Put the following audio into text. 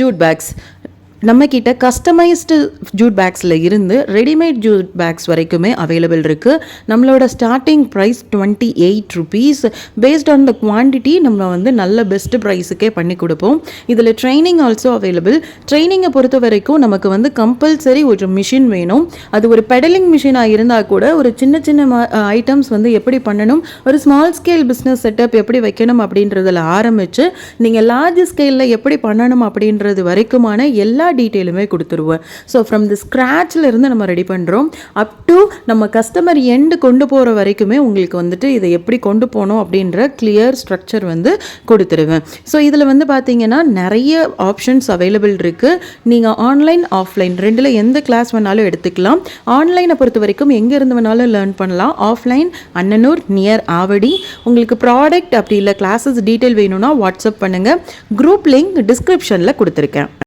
Jude bags நம்மக்கிட்ட customised jute பேக்ஸில் இருந்து ரெடிமேட் ஜூட் பேக்ஸ் வரைக்குமே அவைலபிள் இருக்குது. நம்மளோட starting price ₹28. Based on the quantity நம்ம வந்து நல்ல பெஸ்ட் ப்ரைஸுக்கே பண்ணி கொடுப்போம். இதில் ட்ரைனிங் ஆல்சோ அவைலபிள். ட்ரைனிங்கை பொறுத்த வரைக்கும் நமக்கு வந்து கம்பல்சரி ஒரு மிஷின் வேணும். அது ஒரு பெடலிங் மிஷினாக இருந்தால் கூட ஒரு சின்ன சின்ன ஐட்டம்ஸ் வந்து எப்படி பண்ணணும், ஒரு ஸ்மால் ஸ்கேல் பிஸ்னஸ் செட்டப் எப்படி வைக்கணும் அப்படின்றதில் ஆரம்பித்து நீங்கள் லார்ஜ் ஸ்கேலில் எப்படி பண்ணணும் அப்படின்றது வரைக்குமான எல்லா டீட்டெயிலுமே கொடுத்துருவேன். ஸோ ஃப்ரம் தி ஸ்க்ராட்சில் இருந்து நம்ம ரெடி பண்ணுறோம் அப் டு நம்ம கஸ்டமர் எண்டு கொண்டு போகிற வரைக்குமே உங்களுக்கு வந்துட்டு இதை எப்படி கொண்டு போகணும் அப்படின்ற கிளியர் ஸ்ட்ரக்சர் வந்து கொடுத்துருவேன். ஸோ இதில் வந்து பார்த்தீங்கன்னா நிறைய ஆப்ஷன்ஸ் அவைலபிள் இருக்குது. நீங்கள் ஆன்லைன் ஆஃப்லைன் ரெண்டில் எந்த கிளாஸ் வேணாலும் எடுத்துக்கலாம். ஆன்லைனை பொறுத்த வரைக்கும் எங்கே இருந்து வேணாலும் லேர்ன் பண்ணலாம். Offline Annanur near Avadi. உங்களுக்கு ப்ராடக்ட் அப்படி இல்லை கிளாஸஸ் டீட்டெயில் வேணும்னா வாட்ஸ்அப் பண்ணுங்கள். குரூப் லிங்க் டிஸ்கிரிப்ஷனில் கொடுத்துருக்கேன்.